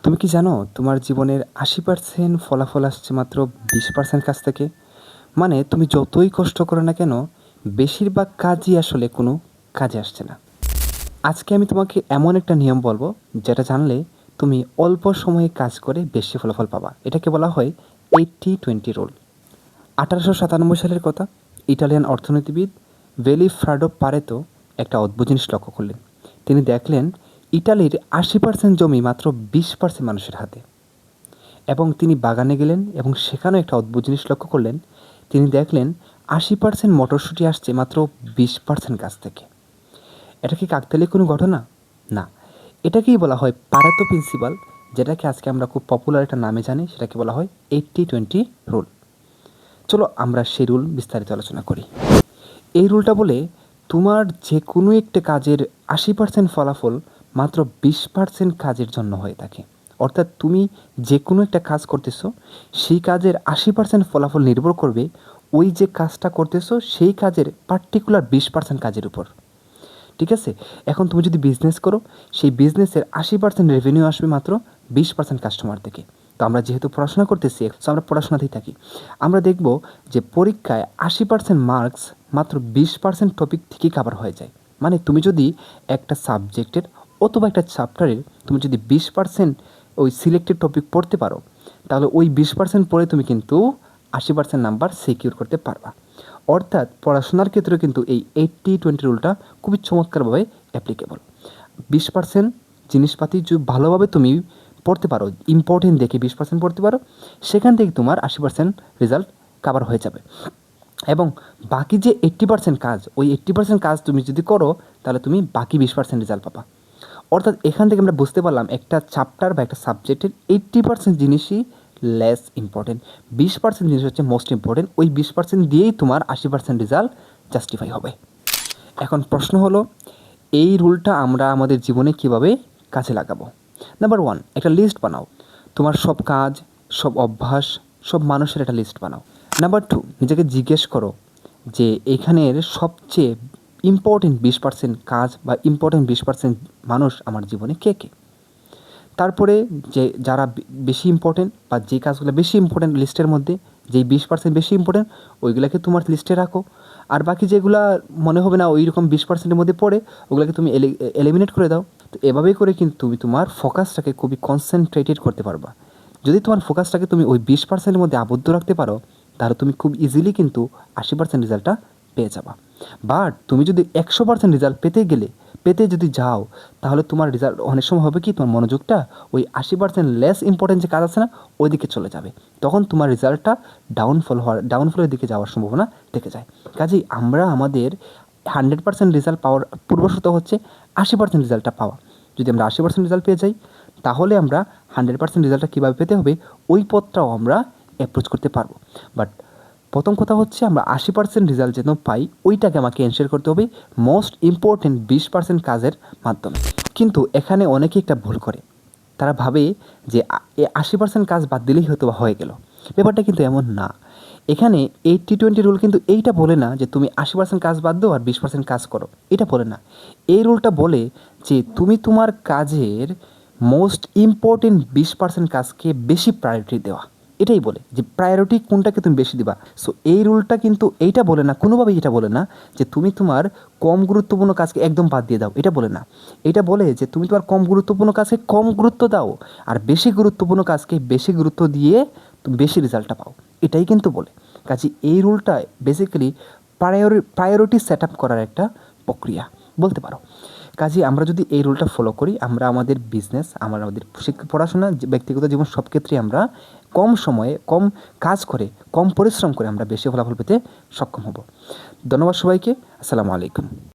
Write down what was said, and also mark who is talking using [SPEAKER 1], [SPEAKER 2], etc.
[SPEAKER 1] তুমি কি জানো তোমার জীবনের 80% ফলাফল আসছে মাত্র 20% কাজ থেকে? মানে তুমি যতই কষ্ট করো না কেন, বেশিরভাগ কাজই আসলে কোনো কাজে আসছে না। আজকে আমি তোমাকে এমন একটা নিয়ম বলবো, যেটা জানলে তুমি অল্প সময়ে কাজ করে বেশি ফলাফল পাবা। এটাকে বলা হয় 80-20 রুল। 1897 সালের কথা। ইটালিয়ান অর্থনীতিবিদ ভেলিফ্রাডো পারেতো একটা অদ্ভুত জিনিস লক্ষ্য করলেন। তিনি দেখলেন ইটালির 80% জমি মাত্র 20% মানুষের হাতে। এবং তিনি বাগানে গেলেন এবং সেখানেও একটা অদ্ভুত জিনিস লক্ষ্য করলেন। তিনি দেখলেন 80% মটরশুঁটি আসছে মাত্র 20% গাছ থেকে। এটা কি কাকতালীয় কোনো ঘটনা? না, এটাকেই বলা হয় পারেতো প্রিন্সিপাল, যেটাকে আজকে আমরা খুব পপুলার একটা নামে জানি। সেটাকে বলা হয় 80-20 রুল। চলো আমরা সেই রুল বিস্তারিত আলোচনা করি। এই রুলটা বলে তোমার যে কোনো একটা কাজের 80% ফলাফল মাত্র 20% কাজের জন্য হয়ে থাকে। অর্থাৎ তুমি যে কোনো একটা কাজ করতেছো, সেই কাজের 80% ফলাফল নির্ভর করবে ওই যে কাজটা করতেছো সেই কাজের পার্টিকুলার 20% কাজের উপর। ঠিক আছে? এখন তুমি যদি বিজনেস করো, সেই বিজনেসের 80% রেভিনিউ আসবে মাত্র 20% কাস্টমার থেকে। তো আমরা যেহেতু পড়াশোনা করতেছি, সো আমরা পড়াশোনাতেই থাকি। আমরা দেখব যে পরীক্ষায় 80% মার্কস মাত্র 20% টপিক থেকেই কভার হয়ে যায়। মানে তুমি যদি একটা সাবজেক্টের অথবা একটা চ্যাপ্টারের তুমি যদি 20% ওই সিলেক্টেড টপিক পড়তে পারো, তাহলে ওই 20% পড়ে তুমি কিন্তু 80% নাম্বার সিকিউর করতে পারবা। অর্থাৎ পড়াশোনার ক্ষেত্রে কিন্তু এই 80-20 রুলটা খুবই চমৎকারভাবে অ্যাপ্লিকেবল। 20% জিনিসপাতি যদি ভালোভাবে তুমি পড়তে পারো, ইম্পর্টেন্ট দেখে 20% পড়তে পারো, সেখান থেকে তোমার 80% রেজাল্ট কাভার হয়ে যাবে। এবং বাকি যে 80% কাজ, ওই 80% কাজ তুমি যদি করো, তাহলে তুমি বাকি 20% রেজাল্ট পাবা। অর্থাৎ এখান থেকে আমরা বুঝতে পারলাম একটা চ্যাপ্টার বা একটা সাবজেক্টের 80% জিনিসই লেস ইম্পর্টেন্ট, 20% জিনিস হচ্ছে মোস্ট ইম্পর্টেন্ট। ওই 20% দিয়েই তোমার 80% রেজাল্ট জাস্টিফাই হবে। এখন প্রশ্ন হলো, এই রুলটা আমরা আমাদের জীবনে কিভাবে কাজে লাগাবো? নাম্বার 1, একটা লিস্ট বানাও। তোমার সব কাজ, সব অভ্যাস, সব মানুষের একটা লিস্ট বানাও। নাম্বার 2, নিজেকে জিজ্ঞেস করো যে এখানের সবচেয়ে ইম্পর্টেন্ট 20% কাজ বা ইম্পর্টেন্ট 20% মানুষ আমার জীবনে কে কে। তারপরে যে যারা বেশি ইম্পর্টেন্ট বা যে কাজগুলো বেশি ইম্পর্টেন্ট লিস্টের মধ্যে, যেই 20% বেশি ইম্পর্টেন্ট, ওইগুলোকে তোমার লিস্টে রাখো। আর বাকি যেগুলো মনে হবে না ওই রকম 20%-এর মধ্যে পড়ে, ওগুলোকে তুমি এলিমিনেট করে দাও। তো এভাবেই করে কিন্তু তুমি তোমার ফোকাসটাকে খুবই কনসেন্ট্রেটেড করতে পারবা। যদি তোমার ফোকাসটাকে তুমি ওই 20%-এর মধ্যে আবদ্ধ রাখতে পারো, তাহলে তুমি খুব ইজিলি কিন্তু 80% রেজাল্টটা পেয়ে যাবা। বাট তুমি যদি 100% রেজাল্ট পেতে যদি যাও, তাহলে তোমার রেজাল্ট অনেক সময় হবে কি, তোমার মনোযোগটা ওই 80% লেস ইম্পর্টেন্ট যে কাজ আছে না, ওই দিকে চলে যাবে। তখন তোমার রেজাল্টটা ডাউনফলের দিকে যাওয়ার সম্ভাবনা থেকে যায়। কাজেই আমরা আমাদের 100% রেজাল্ট পাওয়ার পূর্বশর্ত হচ্ছে 80% রেজাল্টটা পাওয়া। যদি আমরা 80% রেজাল্ট পেয়ে যাই, তাহলে আমরা 100% রেজাল্টটা কীভাবে পেতে হবে ওই পথটাও আমরা অ্যাপ্রোচ করতে পারবো। বাট প্রথম কথা হচ্ছে আমরা 80% রেজাল্ট যেন পাই, ওইটাকে আমাকে এনশিওর করতে হবে মোস্ট ইম্পর্টেন্ট 20% কাজের মাধ্যমে। কিন্তু এখানে অনেকে একটা ভুল করে, তারা ভাবে যে 80% কাজ বাদ দিলেই হয়তো হয়ে গেল। ব্যাপারটা কিন্তু এমন না। এখানে 80-20 রুল কিন্তু এইটা বলে না যে তুমি 80% কাজ বাদ দাও আর 20% কাজ করো, এটা বলে না। এই রুলটা বলে যে তুমি তোমার কাজের মোস্ট ইম্পর্টেন্ট 20% কাজকে বেশি প্রায়োরিটি দেওয়া। এটাই বলে যে প্রায়োরিটি কোনটাকে তুমি বেশি দিবা। সো এই রুলটা কিন্তু এইটা বলে না, কোনোভাবেই এটা বলে না যে তুমি তোমার কম গুরুত্বপূর্ণ কাজকে একদম বাদ দিয়ে দাও, এটা বলে না। এটা বলে যে তুমি তোমার কম গুরুত্বপূর্ণ কাজকে কম গুরুত্ব দাও, আর বেশি গুরুত্বপূর্ণ কাজকে বেশি গুরুত্ব দিয়ে তুমি বেশি রেজাল্টটা পাও, এটাই কিন্তু বলে। কাজে এই রুলটা বেসিক্যালি প্রায়োরিটি সেট আপ করার একটা প্রক্রিয়া বলতে পারো। কাজে আমরা যদি এই রুলটা ফলো করি, আমরা আমাদের বিজনেস, আমাদের পড়াশোনা, ব্যক্তিগত জীবন, সব ক্ষেত্রেই আমরা কম সময়ে কম কাজ করে কম পরিশ্রম করে আমরা বেশি ফলাফল পেতে সক্ষম হব। ধন্যবাদ সবাইকে। আসসালামু আলাইকুম।